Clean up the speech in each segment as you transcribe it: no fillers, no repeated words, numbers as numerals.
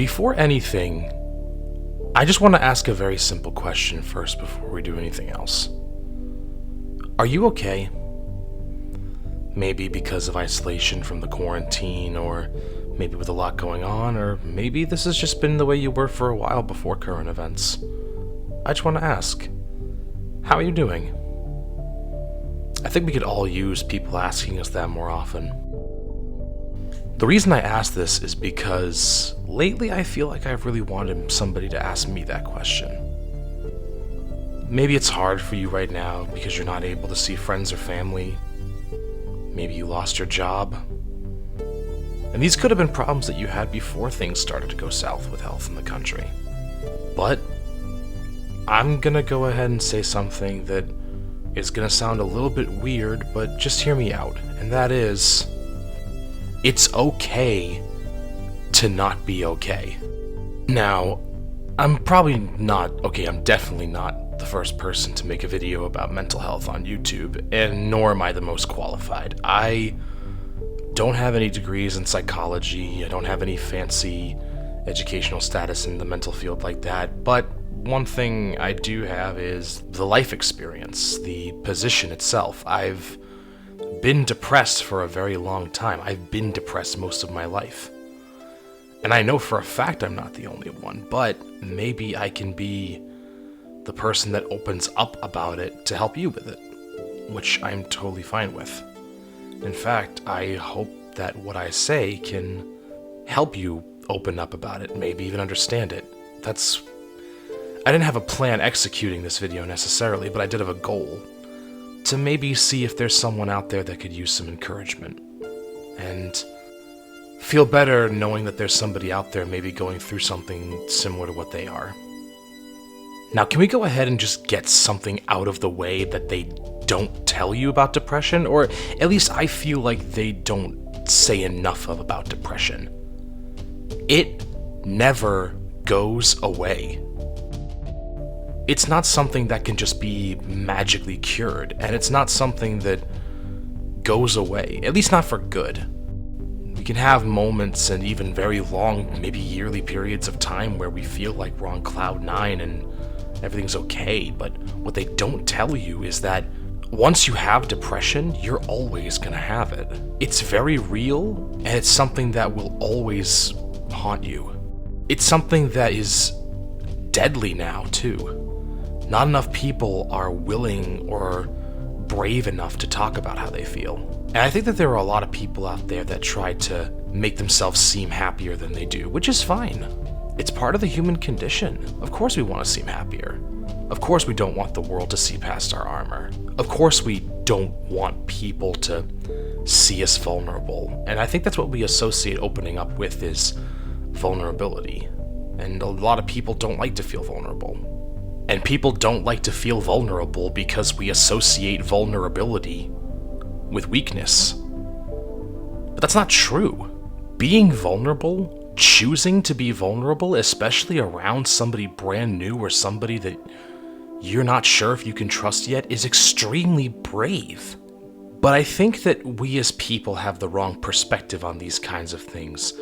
Before anything, I just want to ask a very simple question first before we do anything else. Are you okay? Maybe because of isolation from the quarantine, or maybe with a lot going on, or maybe this has just been the way you were for a while before current events. I just want to ask, how are you doing? I think we could all use people asking us that more often. The reason I ask this is because lately I feel like I've really wanted somebody to ask me that question. Maybe it's hard for you right now because you're not able to see friends or family. Maybe you lost your job. And these could have been problems that you had before things started to go south with health in the country. But I'm gonna go ahead and say something that is gonna sound a little bit weird, but just hear me out. And that is, it's okay to not be okay. Now, I'm definitely not the first person to make a video about mental health on YouTube, and nor am I the most qualified. I don't have any degrees in psychology, I don't have any fancy educational status in the mental field like that, but one thing I do have is the life experience, the position itself. I've been depressed for a very long time. I've been depressed most of my life. And I know for a fact I'm not the only one, but maybe I can be the person that opens up about it to help you with it, which I'm totally fine with. In fact, I hope that what I say can help you open up about it, maybe even understand it. I didn't have a plan executing this video necessarily, but I did have a goal to maybe see if there's someone out there that could use some encouragement and feel better knowing that there's somebody out there maybe going through something similar to what they are. Now, can we go ahead and just get something out of the way that they don't tell you about depression? Or at least I feel like they don't say enough about depression. It never goes away. It's not something that can just be magically cured, and it's not something that goes away, at least not for good. We can have moments and even very long, maybe yearly periods of time where we feel like we're on cloud nine and everything's okay, but what they don't tell you is that once you have depression, you're always gonna have it. It's very real, and it's something that will always haunt you. It's something that is deadly now, too. Not enough people are willing or brave enough to talk about how they feel. And I think that there are a lot of people out there that try to make themselves seem happier than they do, which is fine. It's part of the human condition. Of course we want to seem happier. Of course we don't want the world to see past our armor. Of course we don't want people to see us vulnerable. And I think that's what we associate opening up with, is vulnerability. And a lot of people don't like to feel vulnerable. And people don't like to feel vulnerable because we associate vulnerability with weakness. But that's not true. Being vulnerable, choosing to be vulnerable, especially around somebody brand new or somebody that you're not sure if you can trust yet, is extremely brave. But I think that we as people have the wrong perspective on these kinds of things.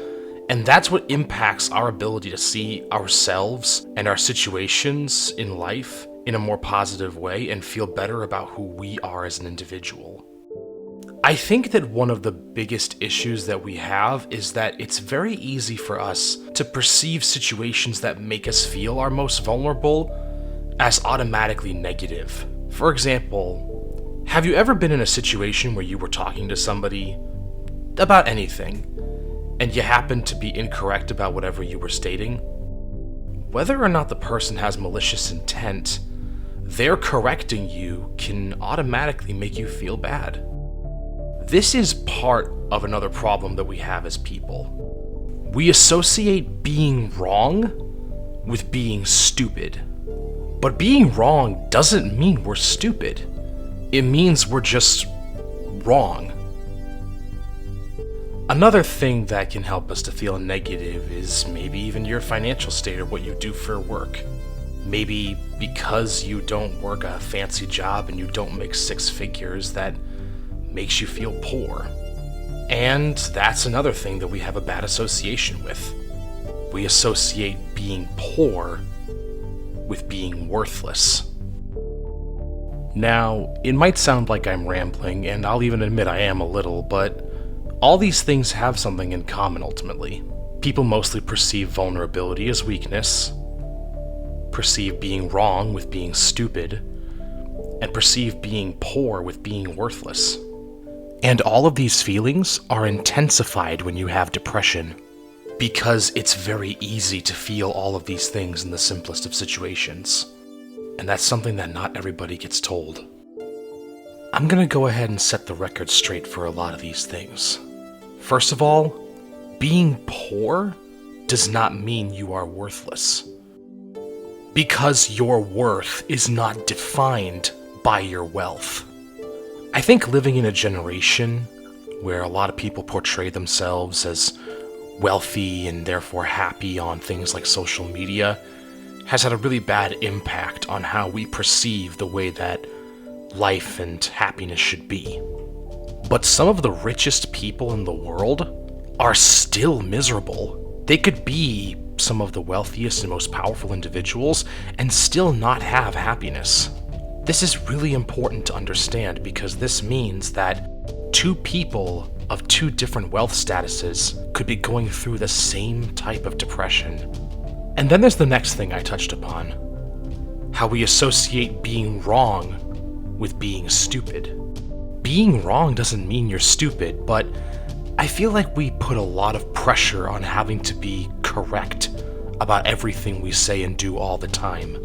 And that's what impacts our ability to see ourselves and our situations in life in a more positive way and feel better about who we are as an individual. I think that one of the biggest issues that we have is that it's very easy for us to perceive situations that make us feel our most vulnerable as automatically negative. For example, have you ever been in a situation where you were talking to somebody about anything, and you happen to be incorrect about whatever you were stating? Whether or not the person has malicious intent, their correcting you can automatically make you feel bad. This is part of another problem that we have as people. We associate being wrong with being stupid. But being wrong doesn't mean we're stupid. It means we're just wrong. Another thing that can help us to feel negative is maybe even your financial state or what you do for work. Maybe because you don't work a fancy job and you don't make six figures, that makes you feel poor. And that's another thing that we have a bad association with. We associate being poor with being worthless. Now, it might sound like I'm rambling, and I'll even admit I am a little, but all these things have something in common ultimately. People mostly perceive vulnerability as weakness, perceive being wrong with being stupid, and perceive being poor with being worthless. And all of these feelings are intensified when you have depression, because it's very easy to feel all of these things in the simplest of situations. And that's something that not everybody gets told. I'm gonna go ahead and set the record straight for a lot of these things. First of all, being poor does not mean you are worthless. Because your worth is not defined by your wealth. I think living in a generation where a lot of people portray themselves as wealthy and therefore happy on things like social media has had a really bad impact on how we perceive the way that life and happiness should be. But some of the richest people in the world are still miserable. They could be some of the wealthiest and most powerful individuals and still not have happiness. This is really important to understand because this means that two people of two different wealth statuses could be going through the same type of depression. And then there's the next thing I touched upon, how we associate being wrong with being stupid. Being wrong doesn't mean you're stupid, but I feel like we put a lot of pressure on having to be correct about everything we say and do all the time.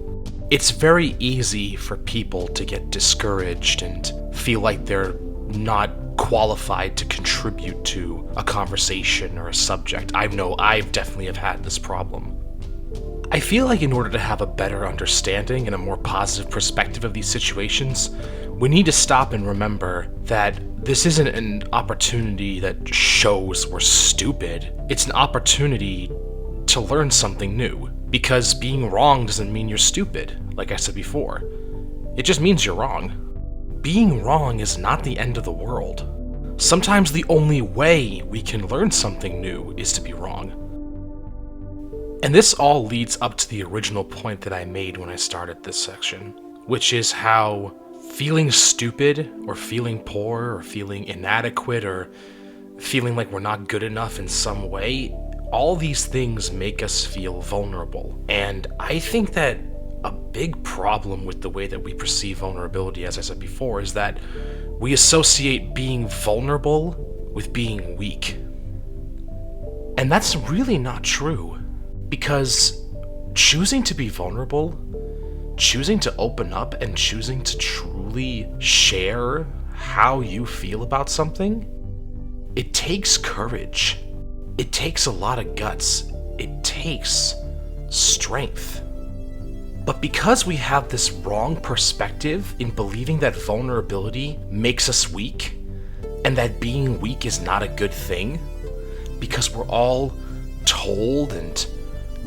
It's very easy for people to get discouraged and feel like they're not qualified to contribute to a conversation or a subject. I know I've definitely have had this problem. I feel like in order to have a better understanding and a more positive perspective of these situations, we need to stop and remember that this isn't an opportunity that shows we're stupid. It's an opportunity to learn something new. Because being wrong doesn't mean you're stupid, like I said before. It just means you're wrong. Being wrong is not the end of the world. Sometimes the only way we can learn something new is to be wrong. And this all leads up to the original point that I made when I started this section, which is how feeling stupid, or feeling poor, or feeling inadequate, or feeling like we're not good enough in some way, all these things make us feel vulnerable. And I think that a big problem with the way that we perceive vulnerability, as I said before, is that we associate being vulnerable with being weak. And that's really not true, because choosing to be vulnerable, choosing to open up, and choosing to truly share how you feel about something, it takes courage. It takes a lot of guts. It takes strength. But because we have this wrong perspective in believing that vulnerability makes us weak, and that being weak is not a good thing, because we're all told and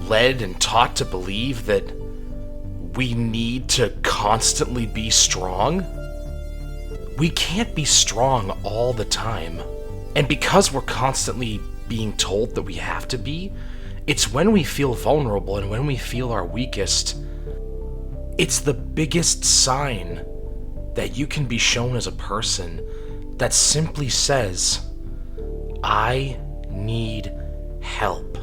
led and taught to believe that we need to constantly be strong, we can't be strong all the time. And because we're constantly being told that we have to be, it's when we feel vulnerable and when we feel our weakest, it's the biggest sign that you can be shown as a person that simply says, I need help.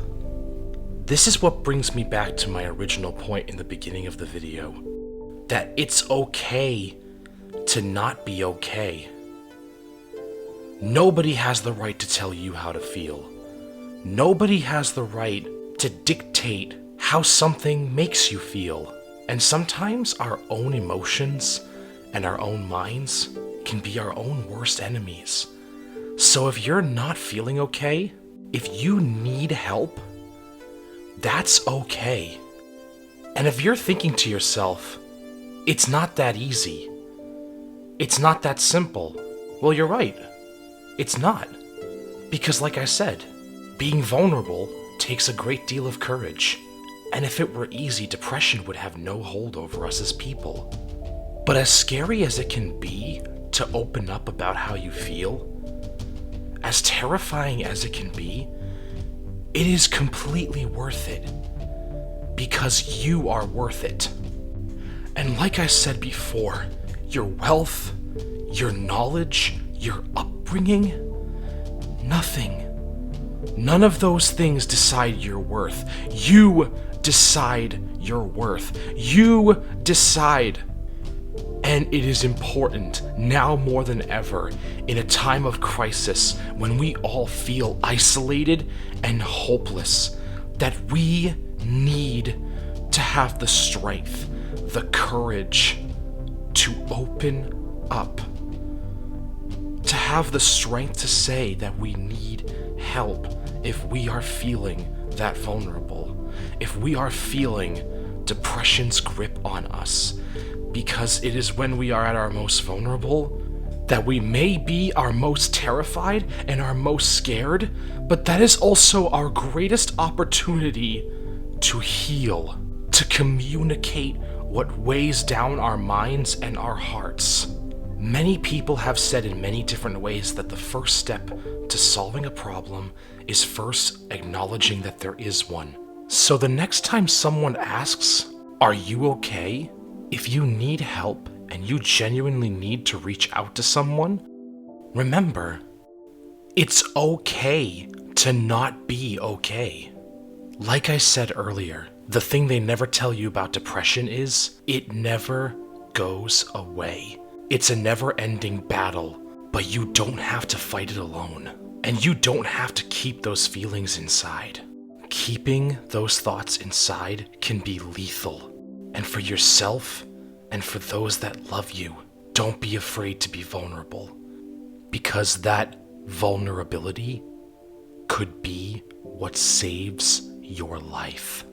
This is what brings me back to my original point in the beginning of the video, that it's okay to not be okay. Nobody has the right to tell you how to feel. Nobody has the right to dictate how something makes you feel. And sometimes our own emotions and our own minds can be our own worst enemies. So if you're not feeling okay, if you need help, that's okay. And if you're thinking to yourself, it's not that easy, it's not that simple, well, you're right. It's not. Because like I said, being vulnerable takes a great deal of courage. And if it were easy, depression would have no hold over us as people. But as scary as it can be to open up about how you feel, as terrifying as it can be, It is completely worth it because you are worth it. And like I said before, your wealth, your knowledge, your upbringing, none of those things decide your worth. You decide your worth. You decide. And it is important, now more than ever, in a time of crisis when we all feel isolated and hopeless, that we need to have the strength, the courage to open up. To have the strength to say that we need help if we are feeling that vulnerable, if we are feeling depression's grip on us. Because it is when we are at our most vulnerable that we may be our most terrified and our most scared, but that is also our greatest opportunity to heal, to communicate what weighs down our minds and our hearts. Many people have said in many different ways that the first step to solving a problem is first acknowledging that there is one. So the next time someone asks, "Are you okay?" If you need help and you genuinely need to reach out to someone, remember, it's okay to not be okay. Like I said earlier, the thing they never tell you about depression is it never goes away. It's a never-ending battle, but you don't have to fight it alone. And you don't have to keep those feelings inside. Keeping those thoughts inside can be lethal. And for yourself and for those that love you, don't be afraid to be vulnerable, because that vulnerability could be what saves your life.